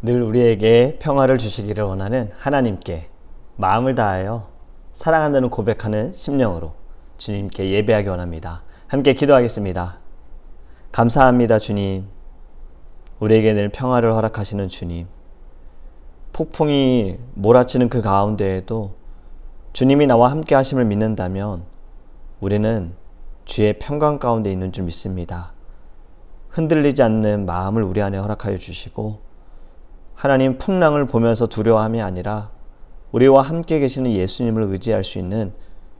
늘 우리에게 평화를 주시기를 원하는 하나님께 마음을 다하여 사랑한다는 고백하는 심령으로 주님께 예배하기 원합니다. 함께 기도하겠습니다. 감사합니다, 주님. 우리에게 늘 평화를 허락하시는 주님. 폭풍이 몰아치는 그 가운데에도 주님이 나와 함께 하심을 믿는다면 우리는 주의 평강 가운데 있는 줄 믿습니다. 흔들리지 않는 마음을 우리 안에 허락하여 주시고 하나님 풍랑을 보면서 두려워함이 아니라 우리와 함께 계시는 예수님을 의지할 수 있는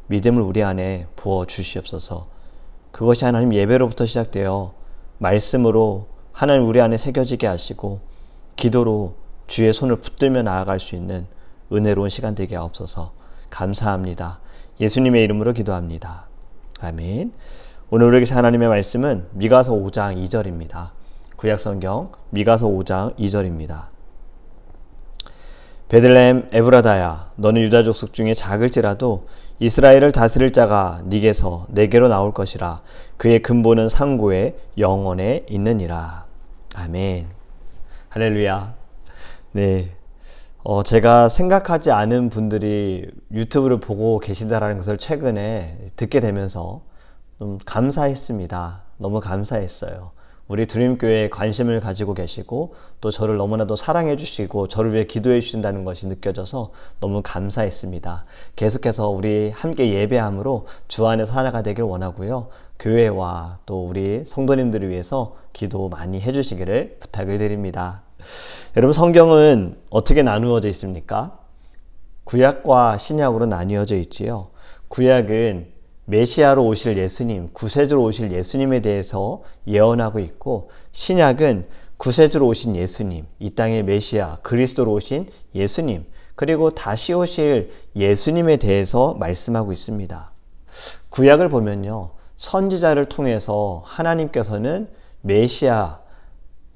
믿음을 우리 안에 부어 주시옵소서. 그것이 하나님 예배로부터 시작되어 말씀으로 하나님 우리 안에 새겨지게 하시고 기도로 주의 손을 붙들며 나아갈 수 있는 은혜로운 시간 되게 하옵소서. 감사합니다. 예수님의 이름으로 기도합니다. 아멘. 오늘 우리에게 하나님의 말씀은 미가서 5장 2절입니다. 구약성경 미가서 5장 2절입니다. 베들레헴 에브라다야, 너는 유다 족속 중에 작을지라도 이스라엘을 다스릴 자가 네게서 내게로 나올 것이라. 그의 근본은 상고에 영원에 있느니라. 아멘. 할렐루야. 네. 제가 생각하지 않은 분들이 유튜브를 보고 계신다라는 것을 최근에 듣게 되면서 좀 감사했습니다. 너무 감사했어요. 우리 드림교회에 관심을 가지고 계시고 또 저를 너무나도 사랑해 주시고 저를 위해 기도해 주신다는 것이 느껴져서 너무 감사했습니다. 계속해서 우리 함께 예배함으로 주 안에서 하나가 되길 원하고요. 교회와 또 우리 성도님들을 위해서 기도 많이 해주시기를 부탁을 드립니다. 여러분, 성경은 어떻게 나누어져 있습니까? 구약과 신약으로 나뉘어져 있지요. 구약은 메시아로 오실 예수님, 구세주로 오실 예수님에 대해서 예언하고 있고, 신약은 구세주로 오신 예수님, 이 땅의 메시아, 그리스도로 오신 예수님, 그리고 다시 오실 예수님에 대해서 말씀하고 있습니다. 구약을 보면요, 선지자를 통해서 하나님께서는 메시아,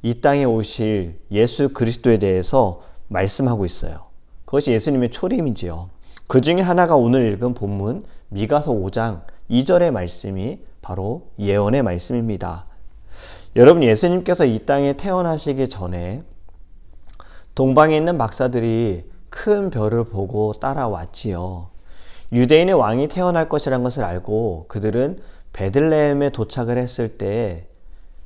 이 땅에 오실 예수 그리스도에 대해서 말씀하고 있어요. 그것이 예수님의 초림이지요. 그 중에 하나가 오늘 읽은 본문 미가서 5장 2절의 말씀이 바로 예언의 말씀입니다. 여러분, 예수님께서 이 땅에 태어나시기 전에 동방에 있는 박사들이 큰 별을 보고 따라왔지요. 유대인의 왕이 태어날 것이라는 것을 알고 그들은 베들레헴에 도착을 했을 때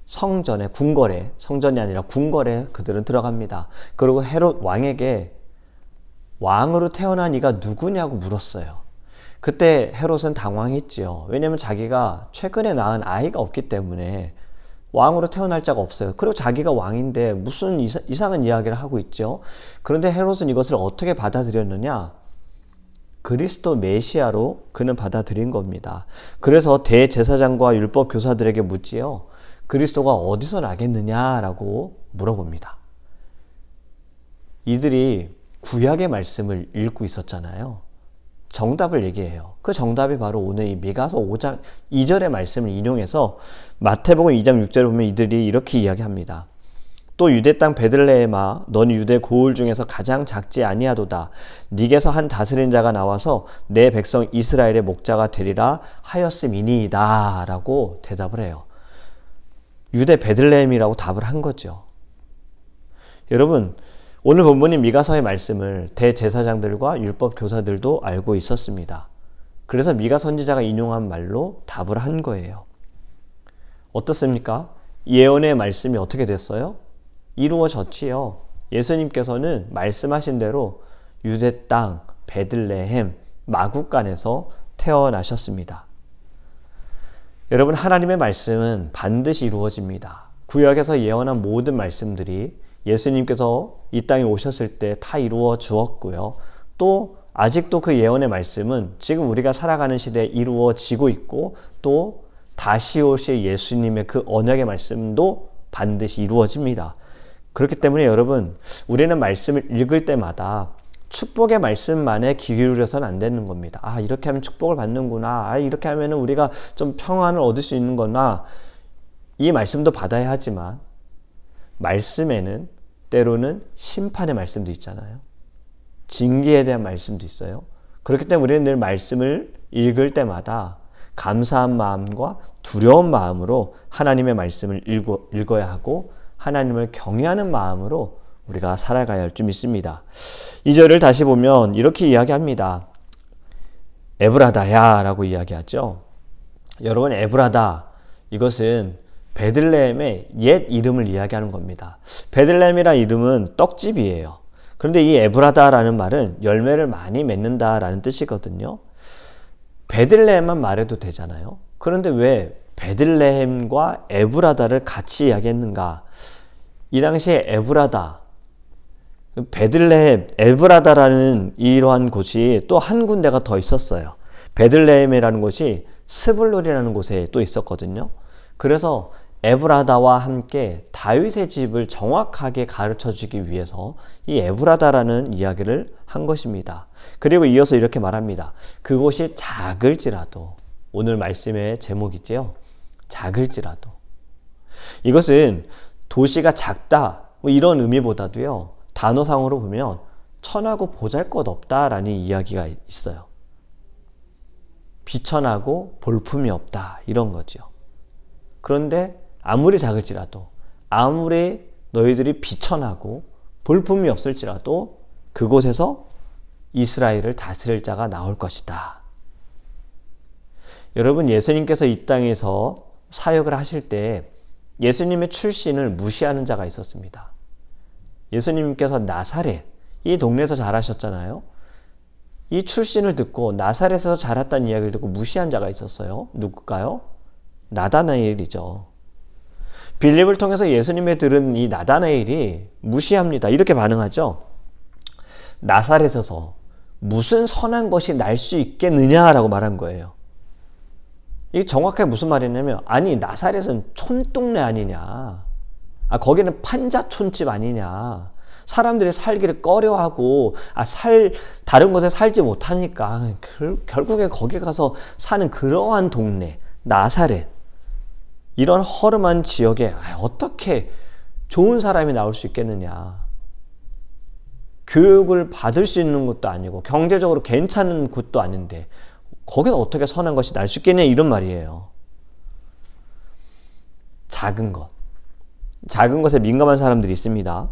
성전에, 궁궐에, 성전이 아니라 궁궐에 그들은 들어갑니다. 그리고 헤롯 왕에게 왕으로 태어난 이가 누구냐고 물었어요. 그때 헤롯은 당황했지요. 왜냐하면 자기가 최근에 낳은 아이가 없기 때문에 왕으로 태어날 자가 없어요. 그리고 자기가 왕인데 무슨 이상한 이야기를 하고 있죠. 그런데 헤롯은 이것을 어떻게 받아들였느냐? 그리스도 메시아로 그는 받아들인 겁니다. 그래서 대제사장과 율법 교사들에게 묻지요. 그리스도가 어디서 나겠느냐라고 물어봅니다. 이들이 구약의 말씀을 읽고 있었잖아요. 정답을 얘기해요. 그 정답이 바로 오늘 이 미가서 5장 2절의 말씀을 인용해서 마태복음 2장 6절에 보면 이들이 이렇게 이야기합니다. 또 유대 땅 베들레헴아, 너는 유대 고을 중에서 가장 작지 아니하도다. 네게서 한 다스린 자가 나와서 내 백성 이스라엘의 목자가 되리라 하였음이니이다 라고 대답을 해요. 유대 베들레헴이라고 답을 한 거죠. 여러분, 오늘 본문인 미가서의 말씀을 대제사장들과 율법 교사들도 알고 있었습니다. 그래서 미가 선지자가 인용한 말로 답을 한 거예요. 어떻습니까? 예언의 말씀이 어떻게 됐어요? 이루어졌지요. 예수님께서는 말씀하신 대로 유대 땅 베들레헴 마구간에서 태어나셨습니다. 여러분, 하나님의 말씀은 반드시 이루어집니다. 구약에서 예언한 모든 말씀들이 예수님께서 이 땅에 오셨을 때 다 이루어 주었고요. 또 아직도 그 예언의 말씀은 지금 우리가 살아가는 시대에 이루어지고 있고 또 다시 오실 예수님의 그 언약의 말씀도 반드시 이루어집니다. 그렇기 때문에 여러분, 우리는 말씀을 읽을 때마다 축복의 말씀만에 귀 기울여서는 안 되는 겁니다. 아, 이렇게 하면 축복을 받는구나. 아, 이렇게 하면 우리가 좀 평안을 얻을 수 있는 거나, 이 말씀도 받아야 하지만 말씀에는 때로는 심판의 말씀도 있잖아요. 징계에 대한 말씀도 있어요. 그렇기 때문에 우리는 늘 말씀을 읽을 때마다 감사한 마음과 두려운 마음으로 하나님의 말씀을 읽어야 하고 하나님을 경외하는 마음으로 우리가 살아가야 할 줄 믿습니다. 2절을 다시 보면 이렇게 이야기합니다. 에브라다야 라고 이야기하죠. 여러분, 에브라다, 이것은 베들레헴의 옛 이름을 이야기하는 겁니다. 베들레헴이라는 이름은 떡집이에요. 그런데 이 에브라다라는 말은 열매를 많이 맺는다라는 뜻이거든요. 베들레헴만 말해도 되잖아요. 그런데 왜 베들레헴과 에브라다를 같이 이야기했는가? 이 당시에 에브라다, 베들레헴, 에브라다라는 이러한 곳이 또 한 군데가 더 있었어요. 베들레헴이라는 곳이 스불론이라는 곳에 또 있었거든요. 그래서 에브라다와 함께 다윗의 집을 정확하게 가르쳐주기 위해서 이 에브라다라는 이야기를 한 것입니다. 그리고 이어서 이렇게 말합니다. 그곳이 작을지라도, 오늘 말씀의 제목이지요. 작을지라도. 이것은 도시가 작다, 뭐 이런 의미보다도요, 단어상으로 보면 천하고 보잘것없다라는 이야기가 있어요. 비천하고 볼품이 없다, 이런 거죠. 그런데 아무리 작을지라도, 아무리 너희들이 비천하고 볼품이 없을지라도 그곳에서 이스라엘을 다스릴 자가 나올 것이다. 여러분, 예수님께서 이 땅에서 사역을 하실 때 예수님의 출신을 무시하는 자가 있었습니다. 예수님께서 나사렛, 이 동네에서 자라셨잖아요. 이 출신을 듣고 나사렛에서 자랐다는 이야기를 듣고 무시한 자가 있었어요. 누굴까요? 나다나엘이죠. 빌립을 통해서 예수님의 들은 이 나다나엘이 무시합니다. 이렇게 반응하죠. 나사렛에서 무슨 선한 것이 날 수 있겠느냐라고 말한 거예요. 이게 정확하게 무슨 말이냐면, 아니 나사렛은 촌동네 아니냐, 거기는 판자촌집 아니냐, 사람들이 살기를 꺼려하고 다른 곳에 살지 못하니까 결국에 거기 가서 사는 그러한 동네 나사렛, 이런 허름한 지역에 어떻게 좋은 사람이 나올 수 있겠느냐. 교육을 받을 수 있는 것도 아니고 경제적으로 괜찮은 곳도 아닌데 거기서 어떻게 선한 것이 날 수 있겠냐, 이런 말이에요. 작은 것에 민감한 사람들이 있습니다.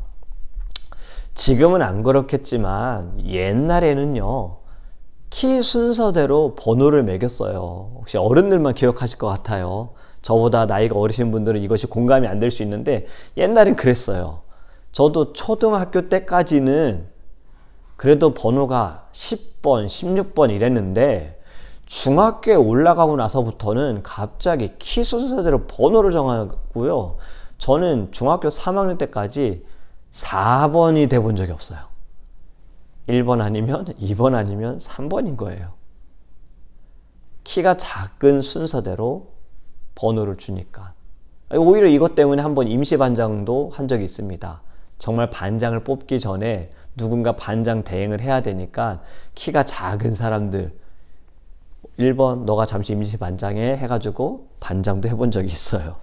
지금은 안 그렇겠지만 옛날에는요, 키 순서대로 번호를 매겼어요. 혹시 어른들만 기억하실 것 같아요. 저보다 나이가 어리신 분들은 이것이 공감이 안 될 수 있는데 옛날엔 그랬어요. 저도 초등학교 때까지는 그래도 번호가 10번, 16번 이랬는데 중학교에 올라가고 나서부터는 갑자기 키 순서대로 번호를 정하고요. 저는 중학교 3학년 때까지 4번이 돼본 적이 없어요. 1번 아니면 2번 아니면 3번인 거예요. 키가 작은 순서대로 번호를 주니까. 오히려 이것 때문에 한번 임시반장도 한 적이 있습니다. 정말 반장을 뽑기 전에 누군가 반장 대행을 해야 되니까 키가 작은 사람들 1번 너가 잠시 임시반장해 해가지고 반장도 해본 적이 있어요.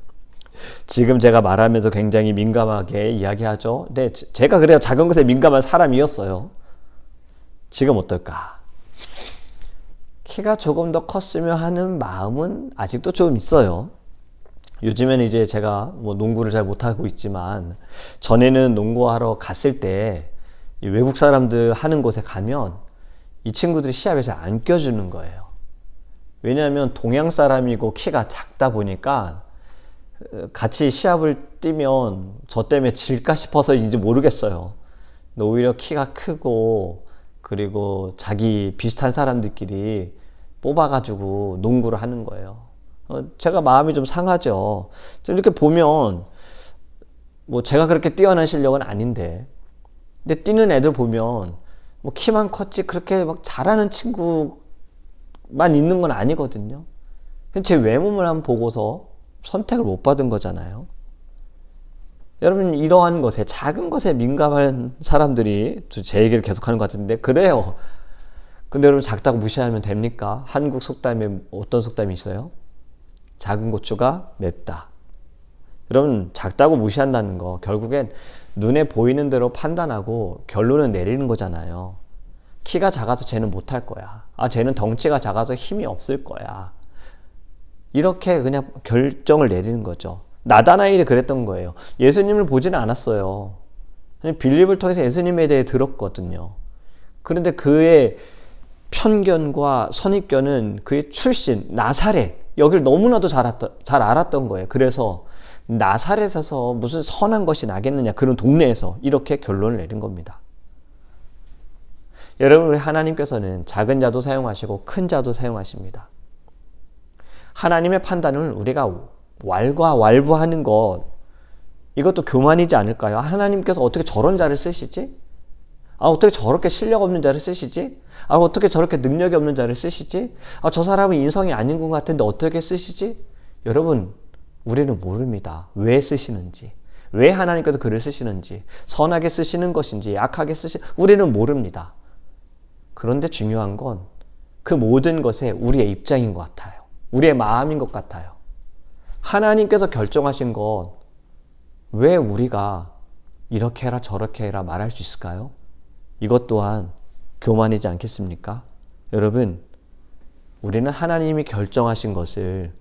지금 제가 말하면서 굉장히 민감하게 이야기하죠. 근데 제가 그래요, 작은 것에 민감한 사람이었어요. 지금 어떨까? 키가 조금 더 컸으면 하는 마음은 아직도 좀 있어요. 요즘에는 이제 제가 농구를 잘 못하고 있지만 전에는 농구하러 갔을 때 외국 사람들 하는 곳에 가면 이 친구들이 시합에 잘 안 껴주는 거예요. 왜냐하면 동양 사람이고 키가 작다 보니까 같이 시합을 뛰면 저 때문에 질까 싶어서인지 모르겠어요. 근데 오히려 키가 크고 그리고 자기 비슷한 사람들끼리 뽑아가지고 농구를 하는 거예요. 제가 마음이 좀 상하죠. 이렇게 보면 제가 그렇게 뛰어난 실력은 아닌데, 근데 뛰는 애들 보면 키만 컸지 그렇게 막 잘하는 친구만 있는 건 아니거든요. 제 외모를 한번 보고서 선택을 못 받은 거잖아요. 여러분, 이러한 것에, 작은 것에 민감한 사람들이 제 얘기를 계속하는 것 같은데 그래요. 근데 여러분, 작다고 무시하면 됩니까? 한국 속담에 어떤 속담이 있어요? 작은 고추가 맵다. 여러분, 작다고 무시한다는 거 결국엔 눈에 보이는 대로 판단하고 결론을 내리는 거잖아요. 키가 작아서 쟤는 못할 거야. 쟤는 덩치가 작아서 힘이 없을 거야. 이렇게 그냥 결정을 내리는 거죠. 나다나엘이 그랬던 거예요. 예수님을 보지는 않았어요. 빌립을 통해서 예수님에 대해 들었거든요. 그런데 그의 편견과 선입견은 그의 출신 나사렛 여기를 너무나도 잘 알았던 거예요. 그래서 나사렛에서 무슨 선한 것이 나겠느냐, 그런 동네에서 이렇게 결론을 내린 겁니다. 여러분, 우리 하나님께서는 작은 자도 사용하시고 큰 자도 사용하십니다. 하나님의 판단을 우리가 왈가왈부하는 것, 이것도 교만이지 않을까요? 하나님께서 어떻게 저런 자를 쓰시지? 어떻게 저렇게 실력 없는 자를 쓰시지? 어떻게 저렇게 능력이 없는 자를 쓰시지? 저 사람은 인성이 아닌 것 같은데 어떻게 쓰시지? 여러분, 우리는 모릅니다. 왜 쓰시는지, 왜 하나님께서 그를 쓰시는지, 선하게 쓰시는 것인지 약하게 우리는 모릅니다. 그런데 중요한 건 그 모든 것에 우리의 입장인 것 같아요. 우리의 마음인 것 같아요. 하나님께서 결정하신 것 왜 우리가 이렇게 해라 저렇게 해라 말할 수 있을까요? 이것 또한 교만이지 않겠습니까? 여러분, 우리는 하나님이 결정하신 것을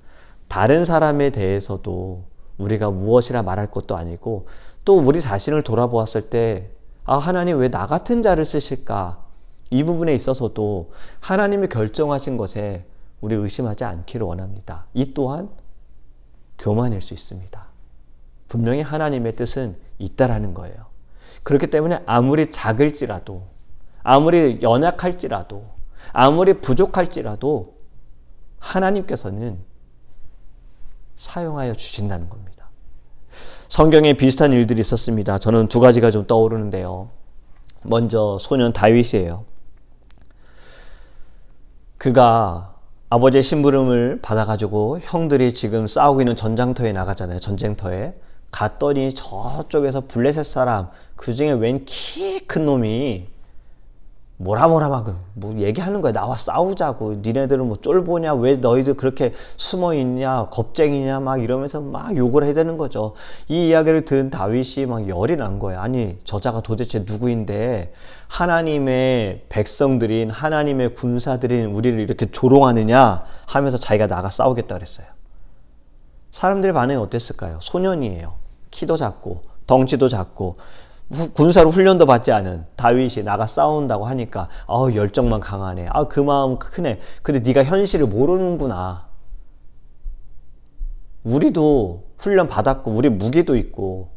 다른 사람에 대해서도 우리가 무엇이라 말할 것도 아니고, 또 우리 자신을 돌아보았을 때 하나님 왜 나 같은 자를 쓰실까? 이 부분에 있어서도 하나님이 결정하신 것에 우리 의심하지 않기를 원합니다. 이 또한 교만일 수 있습니다. 분명히 하나님의 뜻은 있다라는 거예요. 그렇기 때문에 아무리 작을지라도, 아무리 연약할지라도, 아무리 부족할지라도 하나님께서는 사용하여 주신다는 겁니다. 성경에 비슷한 일들이 있었습니다. 저는 두 가지가 좀 떠오르는데요. 먼저 소년 다윗이에요. 그가 아버지의 심부름을 받아가지고 형들이 지금 싸우고 있는 전장터에 나가잖아요. 전쟁터에 갔더니 저쪽에서 블레셋 사람, 그 중에 웬 키 큰 놈이 뭐라 막 얘기하는 거야. 나와 싸우자고. 니네들은 뭐 쫄보냐? 왜 너희들 그렇게 숨어 있냐? 겁쟁이냐? 막 이러면서 막 욕을 해야 되는 거죠. 이 이야기를 들은 다윗이 막 열이 난 거예요. 아니, 저자가 도대체 누구인데 하나님의 백성들인, 하나님의 군사들인 우리를 이렇게 조롱하느냐 하면서 자기가 나가 싸우겠다 그랬어요. 사람들의 반응이 어땠을까요? 소년이에요. 키도 작고 덩치도 작고 군사로 훈련도 받지 않은 다윗이 나가 싸운다고 하니까 열정만 강하네. 그 마음 크네. 근데 네가 현실을 모르는구나. 우리도 훈련 받았고 우리 무기도 있고,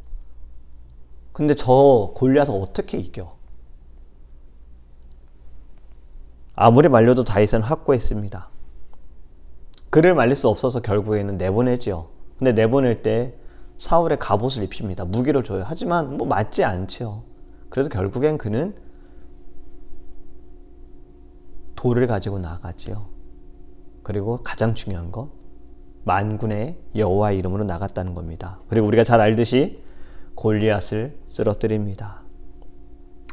근데 저 골리앗을 어떻게 이겨? 아무리 말려도 다윗은 확고했습니다. 그를 말릴 수 없어서 결국에는 내보내죠. 근데 내보낼 때 사울의 갑옷을 입힙니다. 무기를 줘요. 하지만 맞지 않죠. 그래서 결국엔 그는 돌을 가지고 나가지요. 그리고 가장 중요한 건 만군의 여호와의 이름으로 나갔다는 겁니다. 그리고 우리가 잘 알듯이 골리앗을 쓰러뜨립니다.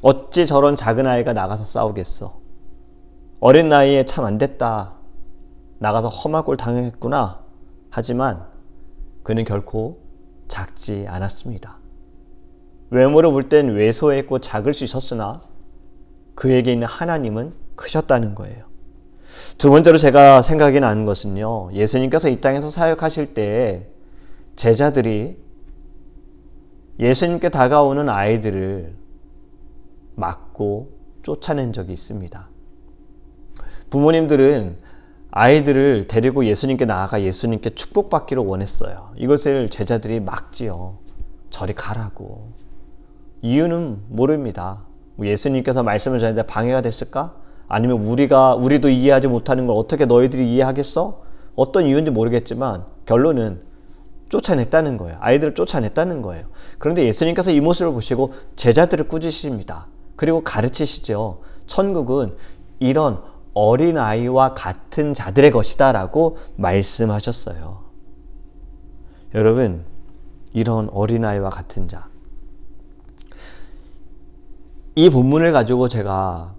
어찌 저런 작은 아이가 나가서 싸우겠어. 어린 나이에 참 안 됐다. 나가서 험한 꼴 당했구나. 하지만 그는 결코 작지 않았습니다. 외모로 볼 땐 왜소했고 작을 수 있었으나 그에게 있는 하나님은 크셨다는 거예요. 두 번째로 제가 생각이 나는 것은요, 예수님께서 이 땅에서 사역하실 때 제자들이 예수님께 다가오는 아이들을 막고 쫓아낸 적이 있습니다. 부모님들은 아이들을 데리고 예수님께 나아가 예수님께 축복받기를 원했어요. 이것을 제자들이 막지요. 저리 가라고. 이유는 모릅니다. 예수님께서 말씀을 전하는데 방해가 됐을까? 아니면 우리도 이해하지 못하는 걸 어떻게 너희들이 이해하겠어? 어떤 이유인지 모르겠지만 결론은 쫓아냈다는 거예요. 아이들을 쫓아냈다는 거예요. 그런데 예수님께서 이 모습을 보시고 제자들을 꾸짖으십니다. 그리고 가르치시죠. 천국은 이런 어린아이와 같은 자들의 것이다 라고 말씀하셨어요. 여러분, 이런 어린아이와 같은 자, 이 본문을 가지고 제가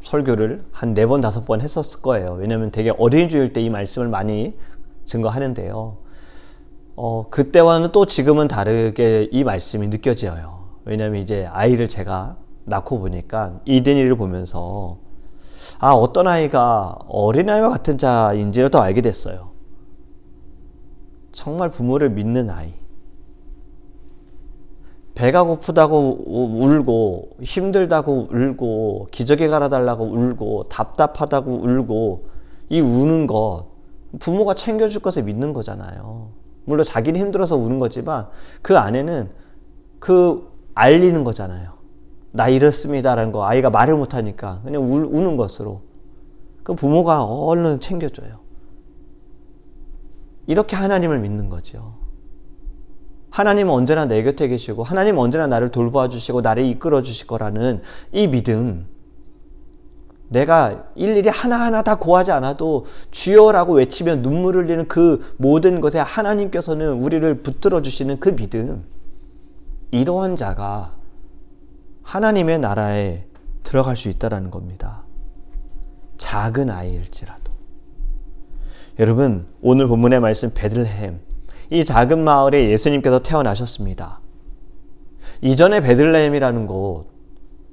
설교를 한 4번, 5번 했었을 거예요. 왜냐하면 되게 어린이주일 때 이 말씀을 많이 증거하는데요. 그때와는 또 지금은 다르게 이 말씀이 느껴져요. 왜냐하면 이제 아이를 제가 낳고 보니까 이든이를 보면서 어떤 아이가 어린아이와 같은 자인지를 더 알게 됐어요. 정말 부모를 믿는 아이, 배가 고프다고 울고, 힘들다고 울고, 기저귀 갈아달라고 울고, 답답하다고 울고, 이 우는 것, 부모가 챙겨줄 것을 믿는 거잖아요. 물론 자기는 힘들어서 우는 거지만 그 안에는 그 알리는 거잖아요. 나 이렇습니다라는 거. 아이가 말을 못하니까 그냥 우는 것으로. 그 부모가 얼른 챙겨줘요. 이렇게 하나님을 믿는 거죠. 하나님은 언제나 내 곁에 계시고 하나님은 언제나 나를 돌보아 주시고 나를 이끌어 주실 거라는 이 믿음, 내가 일일이 하나하나 다 고하지 않아도 주여라고 외치며 눈물을 흘리는 그 모든 것에 하나님께서는 우리를 붙들어 주시는 그 믿음, 이러한 자가 하나님의 나라에 들어갈 수 있다는 겁니다. 작은 아이일지라도. 여러분, 오늘 본문의 말씀 베들레헴, 이 작은 마을에 예수님께서 태어나셨습니다. 이전에 베들레헴이라는 곳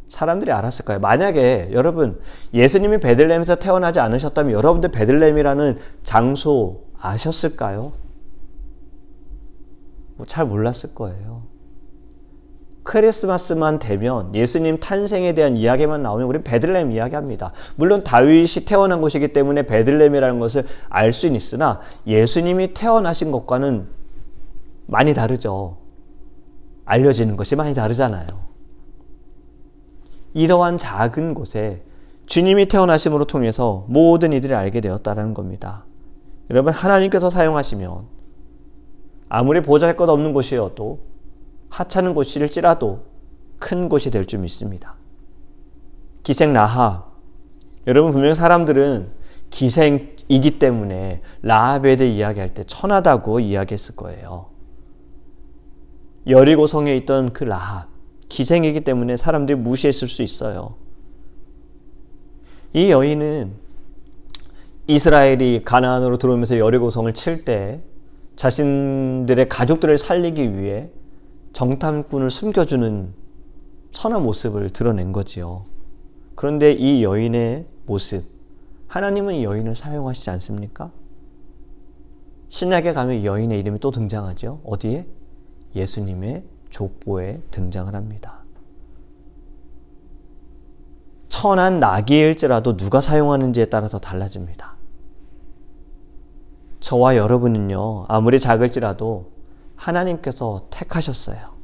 사람들이 알았을까요? 만약에 여러분 예수님이 베들레헴에서 태어나지 않으셨다면 여러분들 베들레헴이라는 장소 아셨을까요? 잘 몰랐을 거예요. 크리스마스만 되면 예수님 탄생에 대한 이야기만 나오면 우리는 베들레헴 이야기합니다. 물론 다윗이 태어난 곳이기 때문에 베들레헴이라는 것을 알 수는 있으나 예수님이 태어나신 것과는 많이 다르죠. 알려지는 것이 많이 다르잖아요. 이러한 작은 곳에 주님이 태어나심으로 통해서 모든 이들이 알게 되었다는 겁니다. 여러분, 하나님께서 사용하시면 아무리 보잘 것 없는 곳이어도 하찮은 곳일지라도 큰 곳이 될 줄 믿습니다. 기생 라합, 여러분 분명 사람들은 기생이기 때문에 라합에 대해 이야기할 때 천하다고 이야기했을 거예요. 여리고성에 있던 그 라합, 기생이기 때문에 사람들이 무시했을 수 있어요. 이 여인은 이스라엘이 가나안으로 들어오면서 여리고성을 칠 때 자신들의 가족들을 살리기 위해 정탐꾼을 숨겨주는 선한 모습을 드러낸 거지요. 그런데 이 여인의 모습, 하나님은 이 여인을 사용하시지 않습니까? 신약에 가면 이 여인의 이름이 또 등장하죠. 어디에? 예수님의 족보에 등장을 합니다. 천한 나귀일지라도 누가 사용하는지에 따라서 달라집니다. 저와 여러분은요, 아무리 작을지라도 하나님께서 택하셨어요.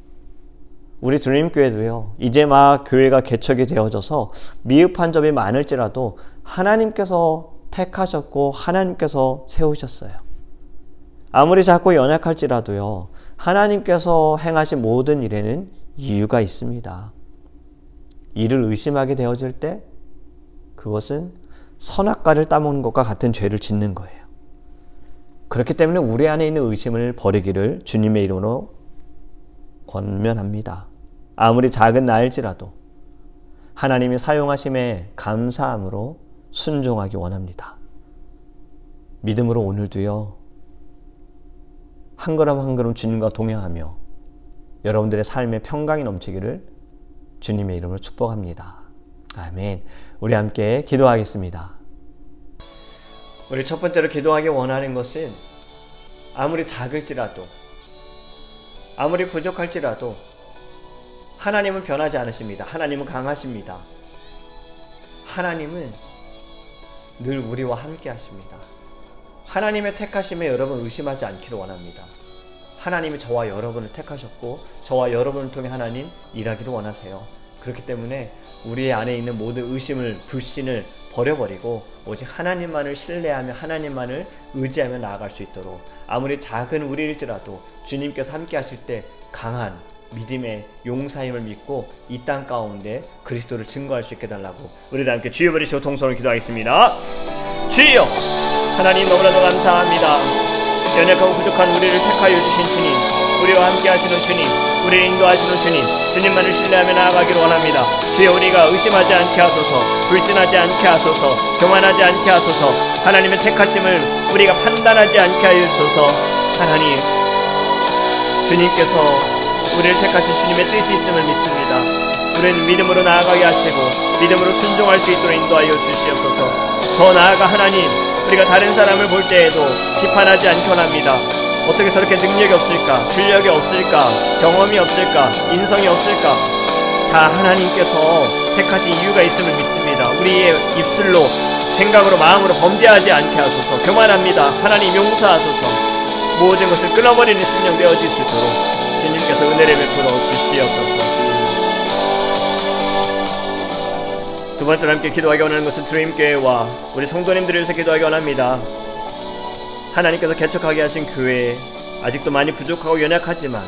우리 주님교회도요, 이제 막 교회가 개척이 되어져서 미흡한 점이 많을지라도 하나님께서 택하셨고 하나님께서 세우셨어요. 아무리 작고 연약할지라도요, 하나님께서 행하신 모든 일에는 이유가 있습니다. 이를 의심하게 되어질 때 그것은 선악과를 따먹는 것과 같은 죄를 짓는 거예요. 그렇기 때문에 우리 안에 있는 의심을 버리기를 주님의 이름으로 권면합니다. 아무리 작은 나일지라도 하나님이 사용하심에 감사함으로 순종하기 원합니다. 믿음으로 오늘도요, 한 걸음 한 걸음 주님과 동행하며 여러분들의 삶에 평강이 넘치기를 주님의 이름으로 축복합니다. 아멘. 우리 함께 기도하겠습니다. 우리 첫 번째로 기도하기 원하는 것은 아무리 작을지라도, 아무리 부족할지라도 하나님은 변하지 않으십니다. 하나님은 강하십니다. 하나님은 늘 우리와 함께 하십니다. 하나님의 택하심에 여러분 의심하지 않기를 원합니다. 하나님이 저와 여러분을 택하셨고 저와 여러분을 통해 하나님 일하기를 원하세요. 그렇기 때문에 우리 안에 있는 모든 의심을, 불신을 버려버리고 오직 하나님만을 신뢰하며 하나님만을 의지하며 나아갈 수 있도록, 아무리 작은 우리일지라도 주님께서 함께 하실 때 강한 믿음의 용사임을 믿고 이 땅 가운데 그리스도를 증거할 수 있게 달라고 우리를 함께 주여 부르시고 통성을 기도하겠습니다. 주여, 하나님 너무나도 감사합니다. 연약하고 부족한 우리를 택하여 주신 주님, 우리와 함께 하시는 주님, 우리를 인도하시는 주님, 주님만을 신뢰하며 나아가기를 원합니다. 주여, 우리가 의심하지 않게 하소서, 불신하지 않게 하소서, 교만하지 않게 하소서, 하나님의 택하심을 우리가 판단하지 않게 하여 주소서. 하나님, 주님께서 우리를 택하신 주님의 뜻이 있음을 믿습니다. 우리는 믿음으로 나아가게 하시고 믿음으로 순종할 수 있도록 인도하여 주시옵소서. 더 나아가 하나님, 우리가 다른 사람을 볼 때에도 비판하지 않게 원합니다. 어떻게 저렇게 능력이 없을까? 실력이 없을까? 경험이 없을까? 인성이 없을까? 다 하나님께서 택하신 이유가 있음을 믿습니다. 우리의 입술로, 생각으로, 마음으로 범죄하지 않게 하소서. 교만합니다. 하나님 용서하소서. 모든 것을 끊어버리는 심령 되어질 수 있도록 주님께서 은혜를 베풀어 주시옵소서. 두 번째로 함께 기도하기 원하는 것은 드림교회와 우리 성도님들을 위해서 기도하기 원합니다. 하나님께서 개척하게 하신 교회에 아직도 많이 부족하고 연약하지만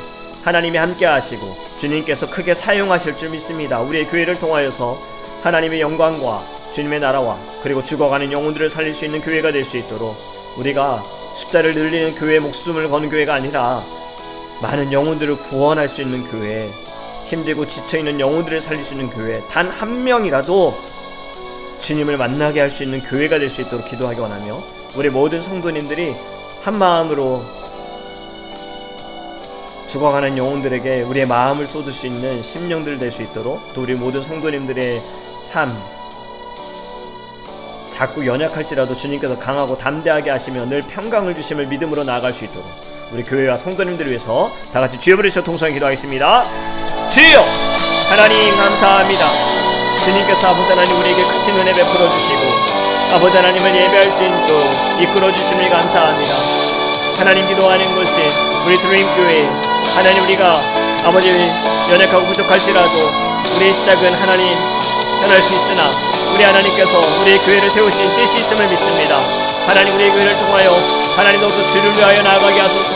하나님이 함께 하시고 주님께서 크게 사용하실 줄 믿습니다. 우리의 교회를 통하여서 하나님의 영광과 주님의 나라와 그리고 죽어가는 영혼들을 살릴 수 있는 교회가 될 수 있도록 우리가 숫자를 늘리는 교회에 목숨을 거는 교회가 아니라 많은 영혼들을 구원할 수 있는 교회, 힘들고 지쳐있는 영혼들을 살릴 수 있는 교회, 단 한 명이라도 주님을 만나게 할 수 있는 교회가 될 수 있도록 기도하기 원하며 우리 모든 성도님들이 한 마음으로 죽어가는 영혼들에게 우리의 마음을 쏟을 수 있는 심령들 될 수 있도록 또 우리 모든 성도님들의 삶 자꾸 연약할지라도 주님께서 강하고 담대하게 하시며 늘 평강을 주심을 믿음으로 나아갈 수 있도록 우리 교회와 성도님들을 위해서 다같이 주여 부르시어 통성히 기도하겠습니다. 주여 하나님 감사합니다. 주님께서 아버지 하나님 우리에게 크신 은혜 베풀어 주시고 아버지 하나님을 예배할 수 있도록 이끌어 주심을 감사합니다. 하나님 기도하는 것은 우리 드림교회 하나님 우리가 아버지 연약하고 부족할지라도 우리의 시작은 하나님 떠날 수 있으나 우리 하나님께서 우리의 교회를 세우신 뜻이 있음을 믿습니다. 하나님 우리의 교회를 통하여 하나님 너도 주를 위하여 나아가게 하소서.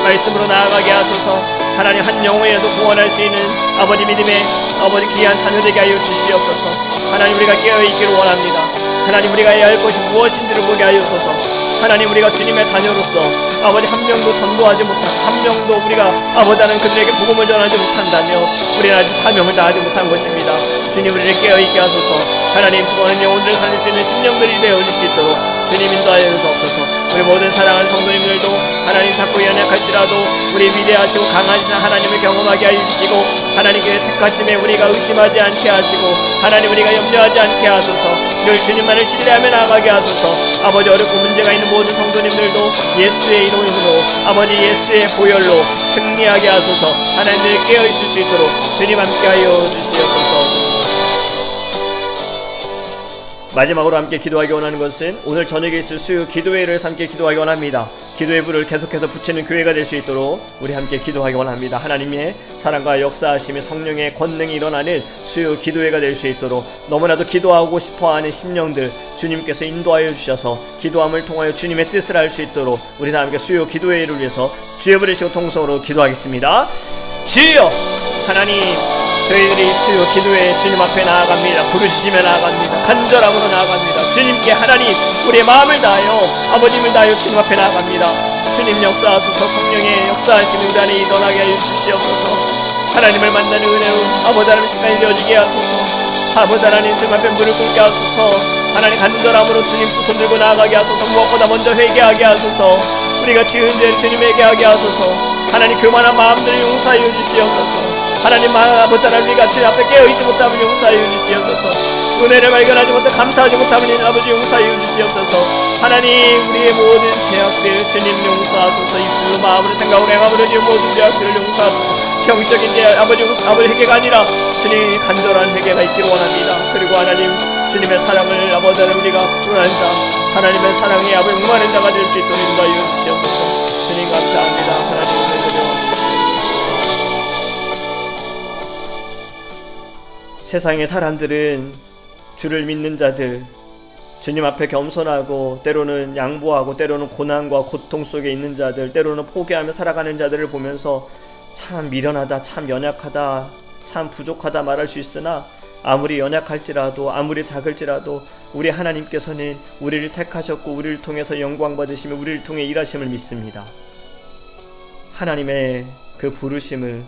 말씀으로 나아가게 하소서. 하나님 한 영혼이라도 구원할 수 있는 아버지 믿음의 아버지 귀한 자녀 되게 하여 주시옵소서. 하나님 우리가 깨어있기를 원합니다. 하나님 우리가 해야 할 것이 무엇인지를 보게 하여소서. 하나님 우리가 주님의 자녀로서 아버지 한 명도 전도하지 못한 한 명도 우리가 아버지는 그들에게 복음을 전하지 못한다며 우리는 아직 사명을 다하지 못한 것입니다. 주님 우리를 깨어있게 하소서. 하나님 죽어가는 영혼들을 살릴 수 있는 심령들이 되어질 수 있도록 주님 인도하여 주옵소서. 우리 모든 사랑하는 성도님들도 하나님 자꾸 연약할지라도 우리 위대하시고 강하신 하나님을 경험하게 하여 주시고 하나님께 택하심에 우리가 의심하지 않게 하시고 하나님 우리가 염려하지 않게 하소서. 늘 주님만을 신뢰하며 나아가게 하소서. 아버지 어렵고 문제가 있는 모든 성도님들도 예수의 이름으로 아버지 예수의 보혈로 승리하게 하소서. 하나님들 깨어있을 수 있도록 주님 함께하여 주시옵소서. 마지막으로 함께 기도하기 원하는 것은 오늘 저녁에 있을 수요 기도회를 함께 기도하기 원합니다. 기도의 불을 계속해서 붙이는 교회가 될 수 있도록 우리 함께 기도하기 원합니다. 하나님의 사랑과 역사하심의 성령의 권능이 일어나는 수요 기도회가 될 수 있도록 너무나도 기도하고 싶어하는 심령들 주님께서 인도하여 주셔서 기도함을 통하여 주님의 뜻을 알 수 있도록 우리 다 함께 수요 기도회를 위해서 주여 부르시고 통성으로 기도하겠습니다. 주여 하나님 저희들이 수요 기도에 주님 앞에 나아갑니다. 부르시며 나아갑니다. 간절함으로 나아갑니다. 주님께 하나님 우리의 마음을 다하여 아버님을 다하여 주님 앞에 나아갑니다. 주님 역사하소서. 성령의 역사하심이 우리 안에 일어나게 하여 주시옵소서. 하나님을 만나는 은혜로 아버지 하나님 시간이 되어지게 하소서. 아버지 하나님 주님 앞에 무릎 꿇게 하소서. 하나님 간절함으로 주님 두 손 들고 나아가게 하소서. 무엇보다 먼저 회개하게 하소서. 우리가 지은 죄를 주님에게 하게 하소서. 하나님 교만한 마음들을 용서하여 주시옵소서. 하나님 아버지 하나님 우리가 주님 앞에 깨어있지 못하면 용서하여 주시옵소서. 은혜를 발견하지 못해 감사하지 못하면 아버지 용서하여 주시옵소서. 하나님 우리의 모든 죄악들 주님 용서하소서. 입술로 마음으로 생각으로 행함으로 지은 모든 죄악들을 용서하소서. 형적인 죄 아버지 회개가 아니라 주님 간절한 회개가 있기를 원합니다. 그리고 하나님 주님의 사랑을 아버지 하나님 우리가 풀어낸 자 하나님의 사랑이 아버지 응하는 자가 될 수 있도록 인도하여 주시옵소서. 주님 감사합니다. 하나님 은혜 드려 세상의 사람들은 주를 믿는 자들, 주님 앞에 겸손하고 때로는 양보하고 때로는 고난과 고통 속에 있는 자들, 때로는 포기하며 살아가는 자들을 보면서 참 미련하다, 참 연약하다, 참 부족하다 말할 수 있으나 아무리 연약할지라도 아무리 작을지라도 우리 하나님께서는 우리를 택하셨고 우리를 통해서 영광 받으시며 우리를 통해 일하심을 믿습니다. 하나님의 그 부르심을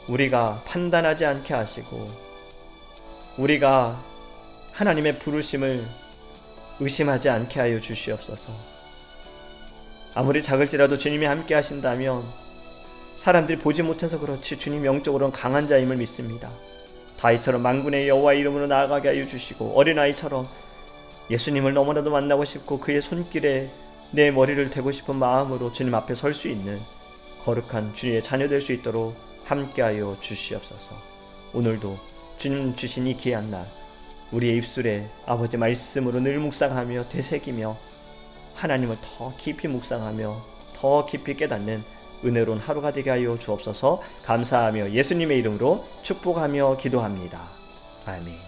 우리가 판단하지 않게 하시고 우리가 하나님의 부르심을 의심하지 않게 하여 주시옵소서. 아무리 작을지라도 주님이 함께 하신다면 사람들이 보지 못해서 그렇지 주님 영적으로는 강한 자임을 믿습니다. 다윗처럼 만군의 여호와 이름으로 나아가게 하여 주시고 어린아이처럼 예수님을 너무나도 만나고 싶고 그의 손길에 내 머리를 대고 싶은 마음으로 주님 앞에 설 수 있는 거룩한 주님의 자녀 될 수 있도록 함께하여 주시옵소서. 오늘도 주님 주신 이 귀한 날 우리의 입술에 아버지 말씀으로 늘 묵상하며 되새기며 하나님을 더 깊이 묵상하며 더 깊이 깨닫는 은혜로운 하루가 되게 하여 주옵소서. 감사하며 예수님의 이름으로 축복하며 기도합니다. 아멘.